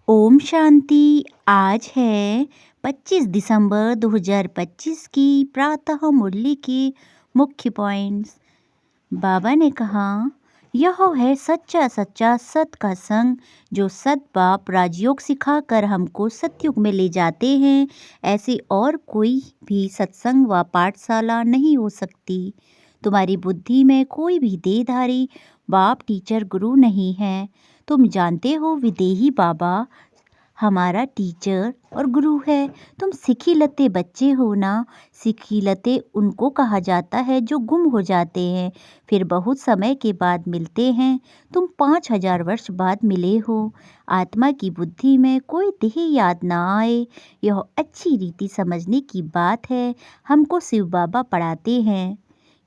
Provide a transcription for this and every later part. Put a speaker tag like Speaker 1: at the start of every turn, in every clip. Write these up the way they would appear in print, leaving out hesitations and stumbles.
Speaker 1: ओम शांति। आज है 25 दिसंबर 2025 की प्रातः मुरली के मुख्य पॉइंट्स। बाबा ने कहा, यह है सच्चा सच्चा सत का संग, जो सत बाप राजयोग सिखाकर हमको सतयुग में ले जाते हैं। ऐसे और कोई भी सत्संग व पाठशाला नहीं हो सकती। तुम्हारी बुद्धि में कोई भी देहधारी बाप टीचर गुरु नहीं है। तुम जानते हो विदेही बाबा हमारा टीचर और गुरु है। तुम सिखिलते बच्चे हो ना। सिखिलते उनको कहा जाता है जो गुम हो जाते हैं, फिर बहुत समय के बाद मिलते हैं। तुम 5000 वर्ष बाद मिले हो। आत्मा की बुद्धि में कोई देह याद ना आए, यह अच्छी रीति समझने की बात है। हमको शिव बाबा पढ़ाते हैं।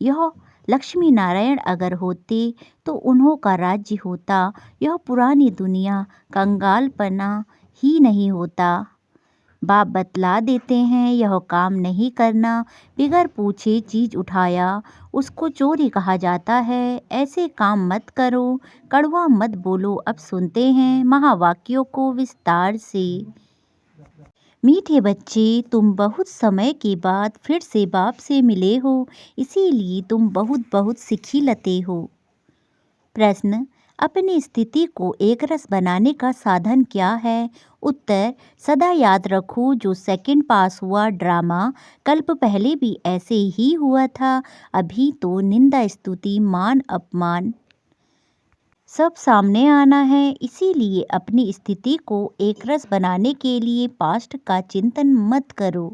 Speaker 1: यह लक्ष्मी नारायण अगर होते तो उन्हों का राज्य होता। यह पुरानी दुनिया कंगालपना ही नहीं होता। बाप बतला देते हैं, यह काम नहीं करना। बिगर पूछे चीज उठाया उसको चोरी कहा जाता है। ऐसे काम मत करो, कड़वा मत बोलो। अब सुनते हैं महावाक्यों को विस्तार से। मीठे बच्चे, तुम बहुत समय के बाद फिर से बाप से मिले हो, इसीलिए तुम बहुत बहुत सिखिलते हो। प्रश्न, अपनी स्थिति को एक रस बनाने का साधन क्या है? उत्तर, सदा याद रखो, जो सेकंड पास हुआ ड्रामा कल्प पहले भी ऐसे ही हुआ था। अभी तो निंदा स्तुति मान अपमान सब सामने आना है। इसीलिए अपनी स्थिति को एक रस बनाने के लिए पास्ट का चिंतन मत करो।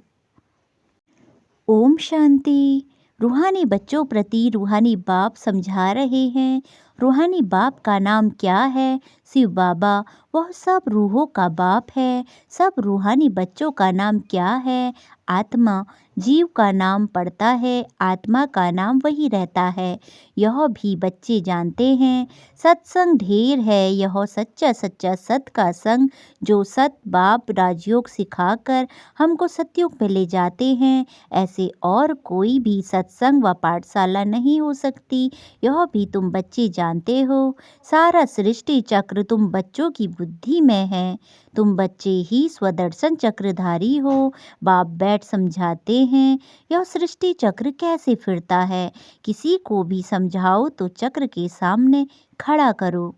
Speaker 1: ओम शांति। रूहानी बच्चों प्रति रूहानी बाप समझा रहे हैं। रूहानी बाप का नाम क्या है? शिव बाबा। वह सब रूहों का बाप है। सब रूहानी बच्चों का नाम क्या है? आत्मा। जीव का नाम पड़ता है, आत्मा का नाम वही रहता है। यह भी बच्चे जानते हैं। सत्संग ढेर है, यह सच्चा सच्चा सत का संग, जो सत बाप राजयोग सिखाकर हमको सतयुग में ले जाते हैं। ऐसे और कोई भी सत्संग व पाठशाला नहीं हो सकती। यह भी तुम बच्चे जानते हो। सारा सृष्टि चक्र तुम बच्चों की बुद्धि में है। तुम बच्चे ही स्वदर्शन चक्रधारी हो। बाप बैठ समझाते हैं, यह सृष्टि चक्र कैसे फिरता है। किसी को भी समझाओ तो चक्र के सामने खड़ा करो।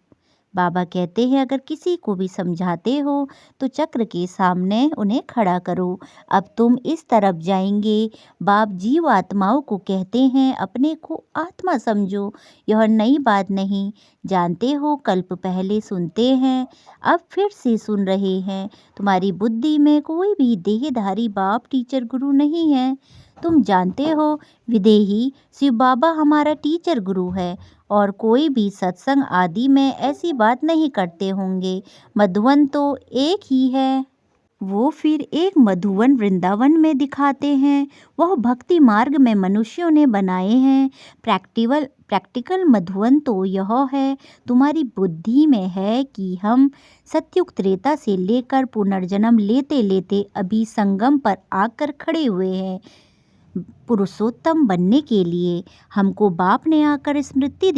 Speaker 1: बाबा कहते हैं, अगर किसी को भी समझाते हो तो चक्र के सामने उन्हें खड़ा करो। अब तुम इस तरफ जाएंगे। बाप जीव आत्माओं को कहते हैं, अपने को आत्मा समझो। यह नई बात नहीं, जानते हो, कल्प पहले सुनते हैं, अब फिर से सुन रहे हैं। तुम्हारी बुद्धि में कोई भी देहधारी बाप टीचर गुरु नहीं है। तुम जानते हो विदेही शिव बाबा हमारा टीचर गुरु है, और कोई भी सत्संग आदि में ऐसी बात नहीं करते होंगे। मधुवन तो एक ही है। वो फिर एक मधुवन वृंदावन में दिखाते हैं। वह भक्ति मार्ग में मनुष्यों ने बनाए हैं। प्रैक्टिकल मधुवन तो यह है, तुम्हारी बुद्धि में है कि हम सतयुग त्रेता से लेकर पुनर्जन्म लेते लेते अभी संगम पर आकर खड़े हुए हैं। पुरुषोत्तम बनने के लिए हमको बाप ने आकर स्मृति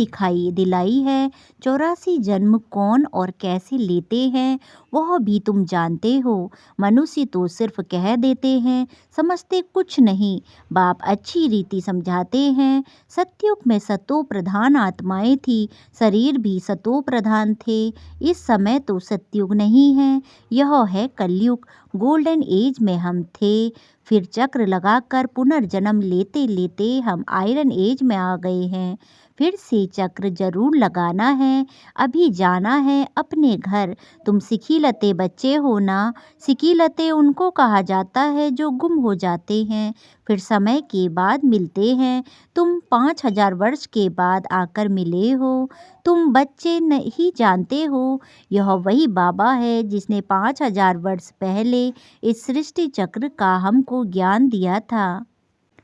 Speaker 1: दिलाई है। 84 जन्म कौन और कैसे लेते हैं वह भी तुम जानते हो। मनुष्य तो सिर्फ कह देते हैं, समझते कुछ नहीं। बाप अच्छी रीति समझाते हैं। सतयुग में सतो प्रधान आत्माएं थी, शरीर भी सतो प्रधान थे। इस समय तो सतयुग नहीं है, यह है कलयुग। गोल्डन एज में हम थे, फिर चक्र लगाकर पुनर्जन्म लेते लेते हम आयरन एज में आ गए हैं। फिर से चक्र जरूर लगाना है। अभी जाना है अपने घर। तुम सिखिलते बच्चे हो ना। सिखिलते उनको कहा जाता है जो गुम हो जाते हैं, फिर समय के बाद मिलते हैं। तुम 5000 वर्ष के बाद आकर मिले हो। तुम बच्चे नहीं जानते हो, यह वही बाबा है जिसने 5000 वर्ष पहले इस सृष्टि चक्र का हमको ज्ञान दिया था,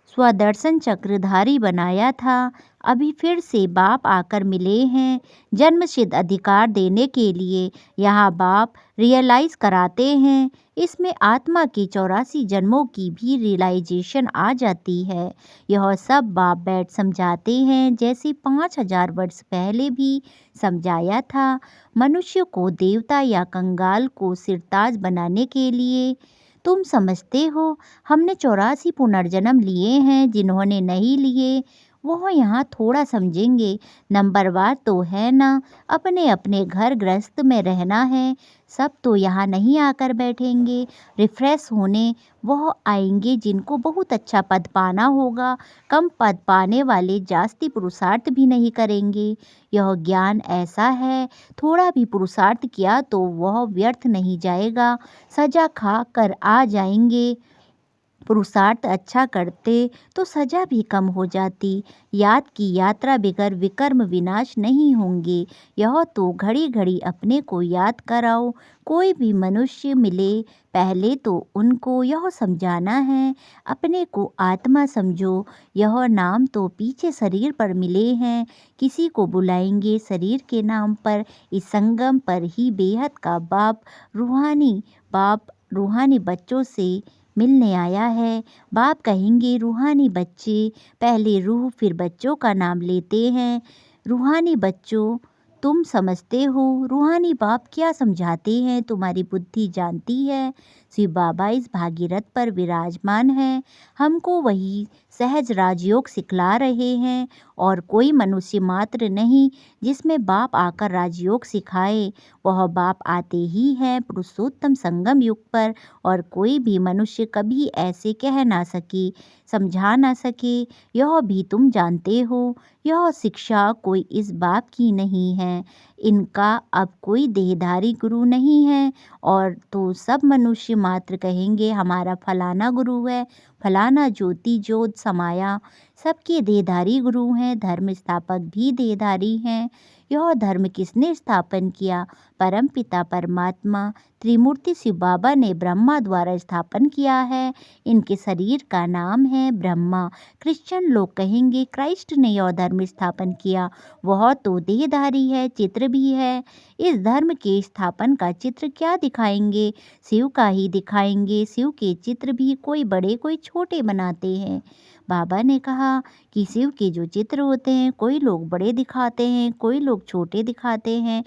Speaker 1: स्वदर्शन चक्रधारी बनाया था। अभी फिर से बाप आकर मिले हैं जन्मसिद्ध अधिकार देने के लिए। यहाँ बाप रियलाइज कराते हैं, इसमें आत्मा के 84 जन्मों की भी रियलाइजेशन आ जाती है। यह सब बाप बैठ समझाते हैं, जैसे 5000 वर्ष पहले भी समझाया था मनुष्य को देवता या कंगाल को सिरताज बनाने के लिए। तुम समझते हो, हमने 84 पुनर्जन्म लिए हैं, जिन्होंने नहीं लिए वो यहाँ थोड़ा समझेंगे। नंबरवार तो है ना, अपने अपने घर गृहस्थ में रहना है। सब तो यहाँ नहीं आकर बैठेंगे रिफ्रेश होने, वह आएंगे जिनको बहुत अच्छा पद पाना होगा। कम पद पाने वाले जास्ती पुरुषार्थ भी नहीं करेंगे। यह ज्ञान ऐसा है, थोड़ा भी पुरुषार्थ किया तो वह व्यर्थ नहीं जाएगा, सजा खा कर आ जाएंगे। पुरुषार्थ अच्छा करते तो सजा भी कम हो जाती। याद की यात्रा बिगर विकर्म विनाश नहीं होंगे। यह तो घड़ी घड़ी अपने को याद कराओ। कोई भी मनुष्य मिले पहले तो उनको यह समझाना है, अपने को आत्मा समझो। यह नाम तो पीछे शरीर पर मिले हैं, किसी को बुलाएंगे शरीर के नाम पर। इस संगम पर ही बेहद का बाप रूहानी बच्चों से मिलने आया है। बाप कहेंगे रूहानी बच्चे, पहले रूह फिर बच्चों का नाम लेते हैं। रूहानी बच्चों, तुम समझते हो रूहानी बाप क्या समझाते हैं, तुम्हारी बुद्धि जानती है। शिव बाबा इस भागीरथ पर विराजमान हैं, हमको वही सहज राजयोग सिखला रहे हैं। और कोई मनुष्य मात्र नहीं जिसमें बाप आकर राजयोग सिखाए, वह बाप आते ही हैं पुरुषोत्तम संगम युग पर। और कोई भी मनुष्य कभी ऐसे कह ना सके, समझा ना सके, यह भी तुम जानते हो। यह शिक्षा कोई इस बाप की नहीं है, इनका अब कोई देहधारी गुरु नहीं है। और तो सब मनुष्य मात्र कहेंगे हमारा फलाना गुरु है, फलाना ज्योति ज्योत समाया। सबके देहधारी गुरु हैं, धर्म स्थापक भी देहधारी हैं। यह धर्म किसने स्थापन किया? परमपिता परमात्मा त्रिमूर्ति शिव बाबा ने ब्रह्मा द्वारा स्थापन किया है। इनके शरीर का नाम है ब्रह्मा। क्रिश्चियन लोग कहेंगे क्राइस्ट ने यह धर्म स्थापन किया, वह तो देहधारी है, चित्र भी है। इस धर्म के स्थापन का चित्र क्या दिखाएंगे? शिव का ही दिखाएंगे। शिव के चित्र भी कोई बड़े कोई छोटे बनाते हैं। बाबा ने कहा कि शिव के जो चित्र होते हैं, कोई लोग बड़े दिखाते हैं, कोई लोग छोटे दिखाते हैं।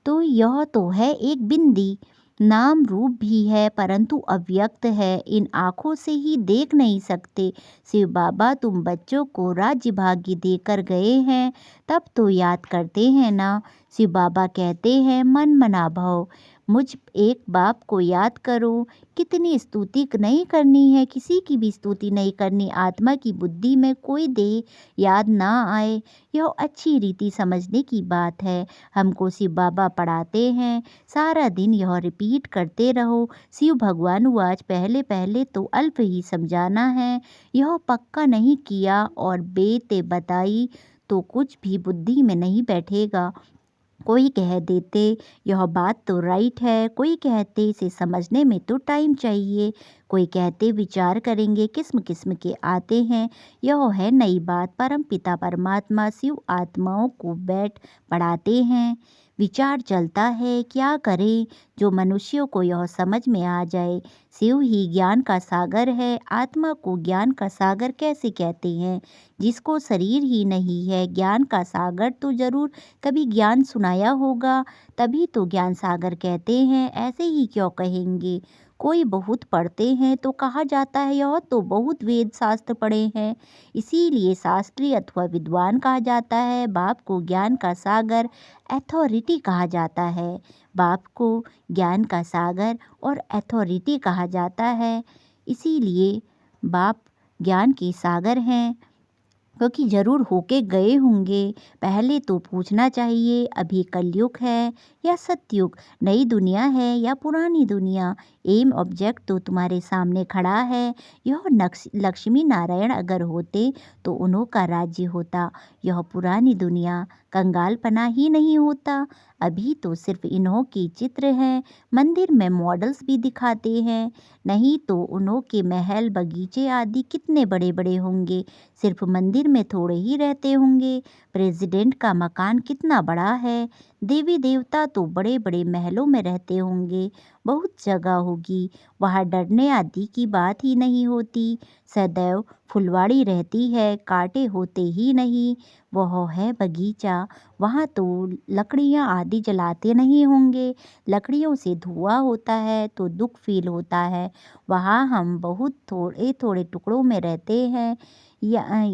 Speaker 1: तो यह तो है एक बिंदी, नाम रूप भी है परंतु अव्यक्त है, इन आँखों से ही देख नहीं सकते। शिव बाबा तुम बच्चों को राज्य भाग्य देकर गए हैं, तब तो याद करते हैं ना। शिव बाबा कहते हैं मन मना भव, मुझ एक बाप को याद करो। कितनी स्तुति नहीं करनी है, किसी की भी स्तुति नहीं करनी। आत्मा की बुद्धि में कोई देह याद ना आए, यह अच्छी रीति समझने की बात है। हमको शिव बाबा पढ़ाते हैं, सारा दिन यह रिपीट करते रहो। शिव भगवान आज पहले पहले तो अल्प ही समझाना है, यह पक्का नहीं किया और बेते बताई तो कुछ भी बुद्धि में नहीं बैठेगा। कोई कह देते यह बात तो राइट है, कोई कहते इसे समझने में तो टाइम चाहिए, कोई कहते विचार करेंगे, किस्म किस्म के आते हैं। यह है नई बात। परम पिता परमात्मा शिव आत्माओं को बैठ पढ़ाते हैं, विचार चलता है क्या करें जो मनुष्यों को यह समझ में आ जाए। शिव ही ज्ञान का सागर है। आत्मा को ज्ञान का सागर कैसे कहते हैं? जिसको शरीर ही नहीं है, ज्ञान का सागर तो जरूर कभी ज्ञान सुनाया होगा, तभी तो ज्ञान सागर कहते हैं। ऐसे ही क्यों कहेंगे? कोई बहुत पढ़ते हैं तो कहा जाता है यह तो बहुत वेद शास्त्र पढ़े हैं, इसीलिए शास्त्री अथवा विद्वान कहा जाता है। बाप को ज्ञान का सागर अथॉरिटी कहा जाता है। बाप को ज्ञान का सागर और अथॉरिटी कहा जाता है, इसीलिए बाप ज्ञान के सागर हैं, क्योंकि जरूर होके गए होंगे। पहले तो पूछना चाहिए अभी कलयुग है या सतयुग, नई दुनिया है या पुरानी दुनिया। एम ऑब्जेक्ट तो तुम्हारे सामने खड़ा है। यह लक्ष्मी नारायण अगर होते तो उन्हों का राज्य होता। यह पुरानी दुनिया कंगालपना ही नहीं होता अभी तो सिर्फ इन्हों के चित्र हैं, मंदिर में मॉडल्स भी दिखाते हैं, नहीं तो उन्हों के महल बगीचे आदि कितने बड़े बड़े होंगे, सिर्फ मंदिर में थोड़े ही रहते होंगे। प्रेसिडेंट का मकान कितना बड़ा है, देवी देवता तो बड़े बड़े महलों में रहते होंगे, बहुत जगह होगी, वहाँ डरने आदि की बात ही नहीं होती, सदैव फुलवाड़ी रहती है, कांटे होते ही नहीं। वह है बगीचा, वहाँ तो लकड़ियाँ आदि जलाते नहीं होंगे, लकड़ियों से धुआं होता है तो दुख फील होता है। वहाँ हम बहुत थोड़े थोड़े टुकड़ों में रहते हैं, या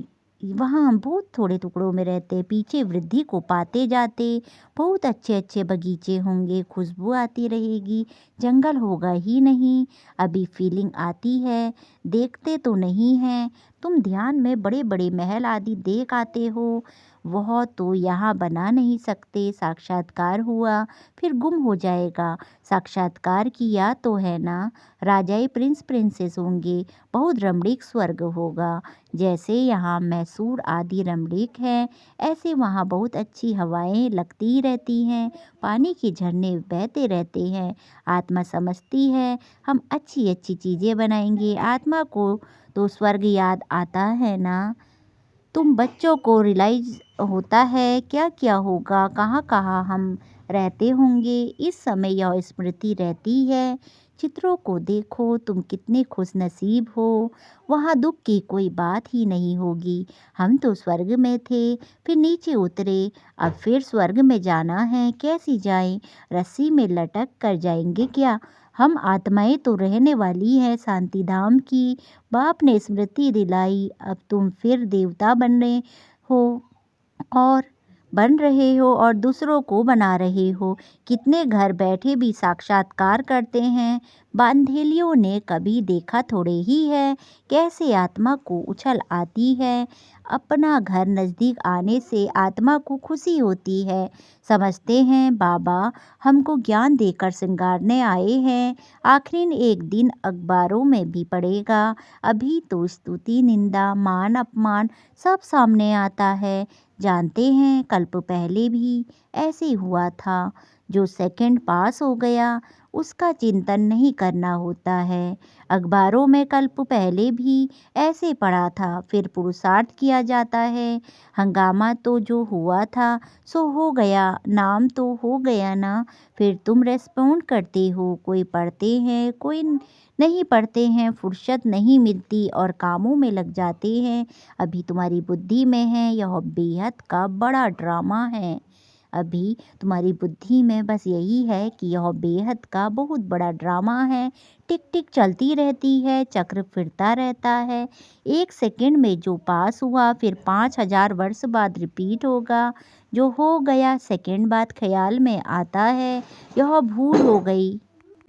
Speaker 1: वहाँ हम बहुत थोड़े टुकड़ों में रहते, पीछे वृद्धि को पाते जाते, बहुत अच्छे अच्छे बगीचे होंगे, खुशबू आती रहेगी, जंगल होगा ही नहीं। अभी फीलिंग आती है, देखते तो नहीं हैं, तुम ध्यान में बड़े बड़े महल आदि देख आते हो, वह तो यहाँ बना नहीं सकते, साक्षात्कार हुआ फिर गुम हो जाएगा। साक्षात्कार किया तो है ना, राजाए प्रिंस प्रिंसेस होंगे, बहुत रमणीक स्वर्ग होगा, जैसे यहाँ मैसूर आदि रमणीक है, ऐसे वहाँ बहुत अच्छी हवाएं लगती ही रहती हैं, पानी के झरने बहते रहते हैं। आत्मा समझती है हम अच्छी अच्छी चीज़ें बनाएंगे, आत्मा को तो स्वर्ग याद आता है ना। तुम बच्चों को रियलाइज होता है क्या क्या होगा, कहाँ कहाँ हम रहते होंगे, इस समय यह स्मृति रहती है। चित्रों को देखो, तुम कितने खुश नसीब हो, वहाँ दुख की कोई बात ही नहीं होगी। हम तो स्वर्ग में थे, फिर नीचे उतरे, अब फिर स्वर्ग में जाना है, कैसी जाएं, रस्सी में लटक कर जाएंगे क्या। हम आत्माएं तो रहने वाली हैं शांति धाम की। बाप ने स्मृति दिलाई, अब तुम फिर देवता हो और बन रहे हो और दूसरों को बना रहे हो। कितने घर बैठे भी साक्षात्कार करते हैं, बांधेलियों ने कभी देखा थोड़े ही है, कैसे आत्मा को उछल आती है। अपना घर नज़दीक आने से आत्मा को खुशी होती है। समझते हैं बाबा हमको ज्ञान देकर श्रृंगारने आए हैं, आखिर एक दिन अखबारों में भी पड़ेगा। अभी तो स्तुति निंदा मान अपमान सब सामने आता है। जानते हैं कल्प पहले भी ऐसे हुआ था, जो सेकंड पास हो गया उसका चिंतन नहीं करना होता है। अखबारों में कल्प पहले भी ऐसे पड़ा था, फिर पुरुषार्थ किया जाता है। हंगामा तो जो हुआ था सो हो गया, नाम तो हो गया ना, फिर तुम रेस्पॉन्ड करते हो, कोई पढ़ते हैं कोई नहीं पढ़ते हैं, फुर्सत नहीं मिलती और कामों में लग जाते हैं। अभी तुम्हारी बुद्धि में है, यह बेहद का बड़ा ड्रामा है। अभी तुम्हारी बुद्धि में बस यही है कि यह बेहद का बहुत बड़ा ड्रामा है। टिक टिक चलती रहती है, चक्र फिरता रहता है, एक सेकंड में जो पास हुआ फिर 5,000 वर्ष बाद रिपीट होगा। जो हो गया सेकंड बाद ख्याल में आता है, यह भूल हो गई।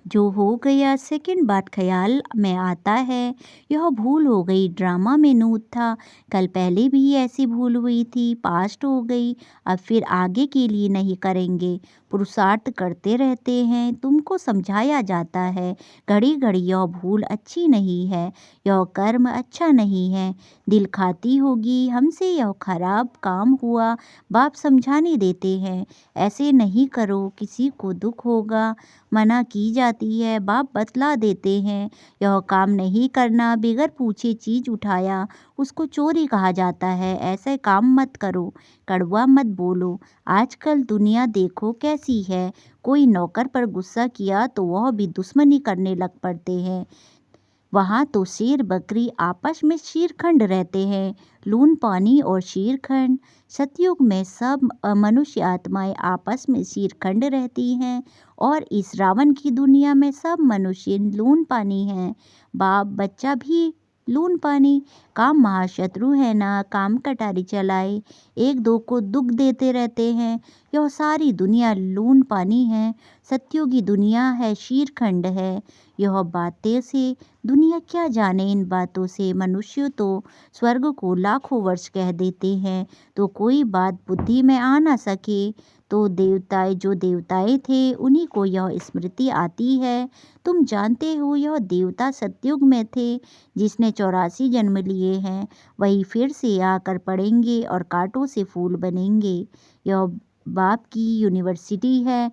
Speaker 1: जो हो गया सेकंड बाद ख्याल में आता है, यह भूल हो गई, ड्रामा में नूत था, कल पहले भी ऐसी भूल हुई थी, पास्ट हो गई, अब फिर आगे के लिए नहीं करेंगे। पुरुषार्थ करते रहते हैं, तुमको समझाया जाता है, घड़ी घड़ी यह भूल अच्छी नहीं है, यह कर्म अच्छा नहीं है, दिल खाती होगी हमसे यह खराब काम हुआ, बाप समझाने देते हैं, ऐसे नहीं करो किसी को दुख होगा, मना की जाती है, बाप बतला देते हैं, यह काम नहीं करना, बगैर पूछे चीज उठाया उसको चोरी कहा जाता है, ऐसे काम मत करो, कड़वा मत बोलो। आजकल दुनिया देखो कैसी है, कोई नौकर पर गुस्सा किया तो वह भी दुश्मनी करने लग पड़ते हैं। वहाँ तो शेर बकरी आपस में शीरखंड रहते हैं, लून पानी और शीरखंड। सतयुग में सब मनुष्य आत्माएं आपस में शीरखंड रहती हैं और इस रावण की दुनिया में सब मनुष्य लून पानी हैं। बाप बच्चा भी लून पानी, काम महाशत्रु है ना, काम कटारी चलाए, एक दो को दुख देते रहते हैं। यह सारी दुनिया लून पानी है, सतयुगी दुनिया है, शीरखंड है। यह बातें से दुनिया क्या जाने, इन बातों से मनुष्य तो स्वर्ग को लाखों वर्ष कह देते हैं, तो कोई बात बुद्धि में आ ना सके तो देवताएं जो देवताएं थे उन्हीं को यह स्मृति आती है। तुम जानते हो यह देवता सतयुग में थे, जिसने 84 जन्म लिए हैं, वही फिर से आकर पड़ेंगे और कांटों से फूल बनेंगे। यह बाप की यूनिवर्सिटी है,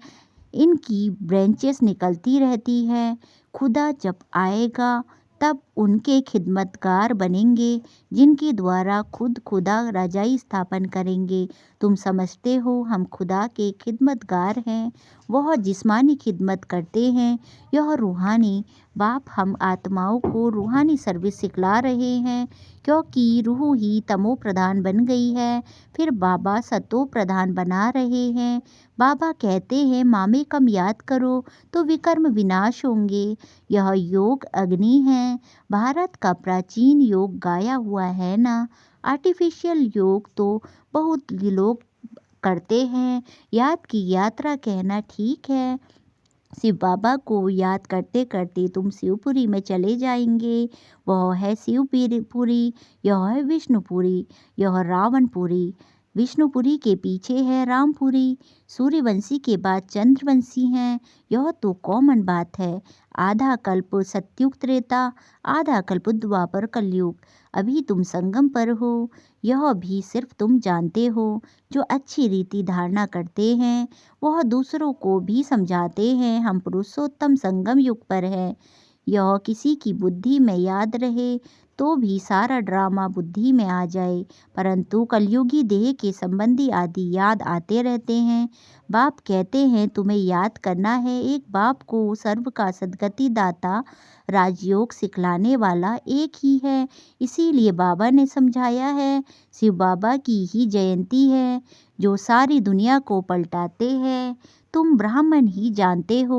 Speaker 1: इनकी ब्रांचेस निकलती रहती है। खुदा जब आएगा तब उनके खिदमतगार बनेंगे, जिनके द्वारा खुद खुदा रजाई स्थापन करेंगे। तुम समझते हो हम खुदा के खिदमतगार हैं, वह जिस्मानी खिदमत करते हैं, यह रूहानी। बाप हम आत्माओं को रूहानी सर्विस सिखला रहे हैं, क्योंकि रूह ही तमो प्रधान बन गई है, फिर बाबा सतो प्रधान बना रहे हैं। बाबा कहते हैं मामे कम याद करो तो विकर्म विनाश होंगे। यह योग अग्नि है। भारत का प्राचीन योग गाया हुआ है ना। आर्टिफिशियल योग तो बहुत लोग करते हैं। याद की यात्रा कहना ठीक है। शिव बाबा को याद करते करते तुम शिवपुरी में चले जाएंगे। वह है शिवपुरी, यह है विष्णुपुरी, यह रावणपुरी। विष्णुपुरी के पीछे है रामपुरी। सूर्यवंशी के बाद चंद्रवंशी हैं। यह तो कॉमन बात है। आधा कल्प सत्युग त्रेता, आधा कल्प द्वापर कलयुग। अभी तुम संगम पर हो, यह भी सिर्फ तुम जानते हो। जो अच्छी रीति धारणा करते हैं वह दूसरों को भी समझाते हैं। हम पुरुषोत्तम संगम युग पर है। यह किसी की बुद्धि में याद रहे तो भी सारा ड्रामा बुद्धि में आ जाए, परंतु कलयुगी देह के संबंधी आदि याद आते रहते हैं। बाप कहते हैं तुम्हें याद करना है, एक बाप को सर्व का सद्गति दाता राजयोग सिखलाने वाला एक ही है। इसीलिए बाबा ने समझाया है। शिव बाबा की ही जयंती है जो सारी दुनिया को पलटाते हैं। तुम ब्राह्मण ही जानते हो।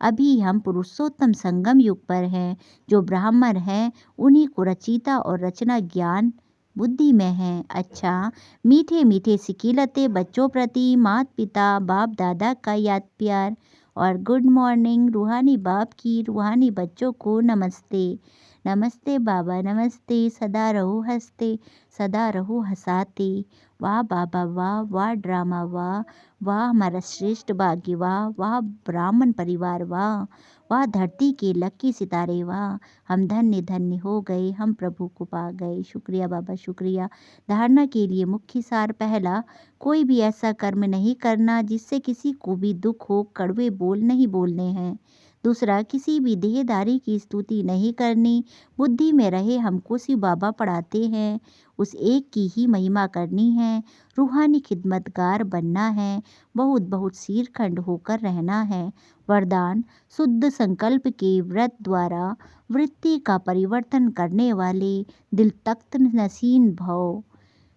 Speaker 1: अभी हम पुरुषोत्तम संगम युग पर हैं। जो ब्राह्मण हैं उन्हीं को रचयिता और रचना ज्ञान बुद्धि में है। अच्छा, मीठे मीठे सिकीलते बच्चों प्रति माता पिता बाप दादा का याद प्यार और गुड मॉर्निंग। रूहानी बाप की रूहानी बच्चों को नमस्ते। नमस्ते बाबा नमस्ते। सदा रहो हंसते, सदा रहो हंसाते। वाह बाबा वाह, वाह ड्रामा वाह, वाह हमारा श्रेष्ठ भाग्य वाह, वाह ब्राह्मण परिवार वाह, वाह धरती के लकी सितारे वाह। हम धन्य धन्य हो गए, हम प्रभु को पा गए। शुक्रिया बाबा शुक्रिया। धारणा के लिए मुख्य सार पहला, कोई भी ऐसा कर्म नहीं करना जिससे किसी को भी दुख हो। कड़वे बोल नहीं बोलने हैं। दूसरा, किसी भी देहधारी की स्तुति नहीं करनी। बुद्धि में रहे हमको शिव बाबा पढ़ाते हैं, उस एक की ही महिमा करनी है। रूहानी खिदमतगार बनना है, बहुत बहुत सीरखंड होकर रहना है। वरदान, शुद्ध संकल्प के व्रत द्वारा वृत्ति का परिवर्तन करने वाले दिल तख्त नसीन भव।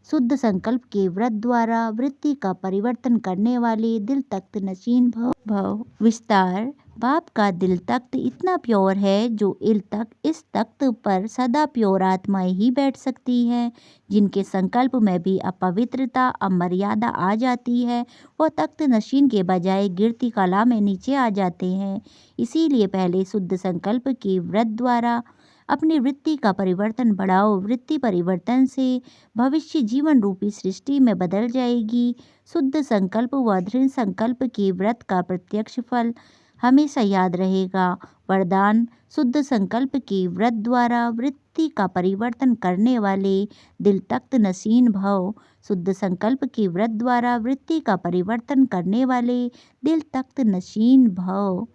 Speaker 1: शुद्ध संकल्प के व्रत द्वारा वृत्ति का परिवर्तन करने वाले दिल तख्त नशीन भव। विस्तार, बाप का दिल तख्त इतना प्योर है जो इस तख्त पर सदा प्योर आत्माएं ही बैठ सकती हैं। जिनके संकल्प में भी अपवित्रता अमर्यादा आ जाती है, वो तख्त नशीन के बजाय गिरती कला में नीचे आ जाते हैं। इसीलिए पहले शुद्ध संकल्प के व्रत द्वारा अपनी वृत्ति का परिवर्तन बढ़ाओ। वृत्ति परिवर्तन से भविष्य जीवन रूपी सृष्टि में बदल जाएगी। शुद्ध संकल्प व दृढ़ संकल्प के व्रत का प्रत्यक्ष फल हमेशा याद रहेगा। वरदान, शुद्ध संकल्प के व्रत द्वारा वृत्ति का परिवर्तन करने वाले दिल तख्त नशीन भव। शुद्ध संकल्प के व्रत द्वारा वृत्ति का परिवर्तन करने वाले दिल तख्त नशीन भव।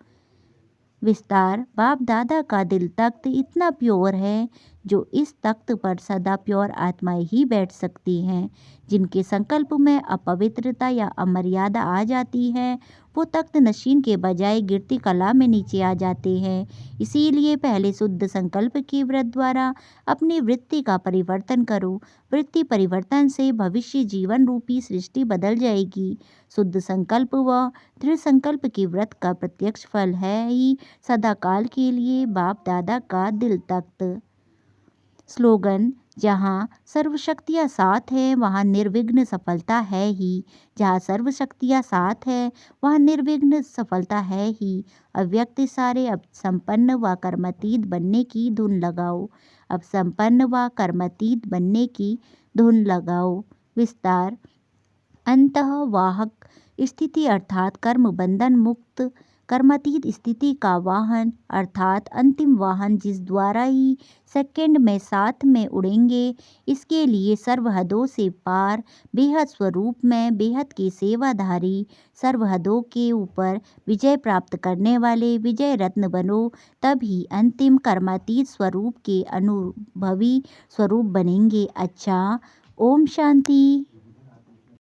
Speaker 1: विस्तार, बाप दादा का दिल तख्त इतना प्योर है जो इस तख्त पर सदा प्योर आत्माएं ही बैठ सकती हैं। जिनके संकल्प में अपवित्रता या अमर्यादा आ जाती है, वो तख्त नशीन के बजाय गिरती कला में नीचे आ जाते हैं। इसीलिए पहले शुद्ध संकल्प के व्रत द्वारा अपनी वृत्ति का परिवर्तन करो। वृत्ति परिवर्तन से भविष्य जीवन रूपी सृष्टि बदल जाएगी। शुद्ध संकल्प व दृढ़ संकल्प के व्रत का प्रत्यक्ष फल है ही सदा काल के लिए बाप दादा का दिल तख्त। स्लोगन, जहाँ सर्वशक्तियाँ साथ है वहाँ निर्विघ्न सफलता है ही। जहाँ सर्वशक्तियाँ साथ है वहाँ निर्विघ्न सफलता है ही। अव्यक्त सारे अब संपन्न व कर्मातीत बनने की धुन लगाओ। अब संपन्न व कर्मातीत बनने की धुन लगाओ। विस्तार, अंतः वाहक स्थिति अर्थात कर्म बंधन मुक्त कर्मातीत स्थिति का वाहन अर्थात अंतिम वाहन जिस द्वारा ही सेकंड में साथ में उड़ेंगे, इसके लिए सर्वहदों से पार बेहद स्वरूप में बेहद के सेवाधारी सर्वहदों के ऊपर विजय प्राप्त करने वाले विजय रत्न बनो, तभी अंतिम कर्मातीत स्वरूप के अनुभवी स्वरूप बनेंगे। अच्छा, ओम शांति।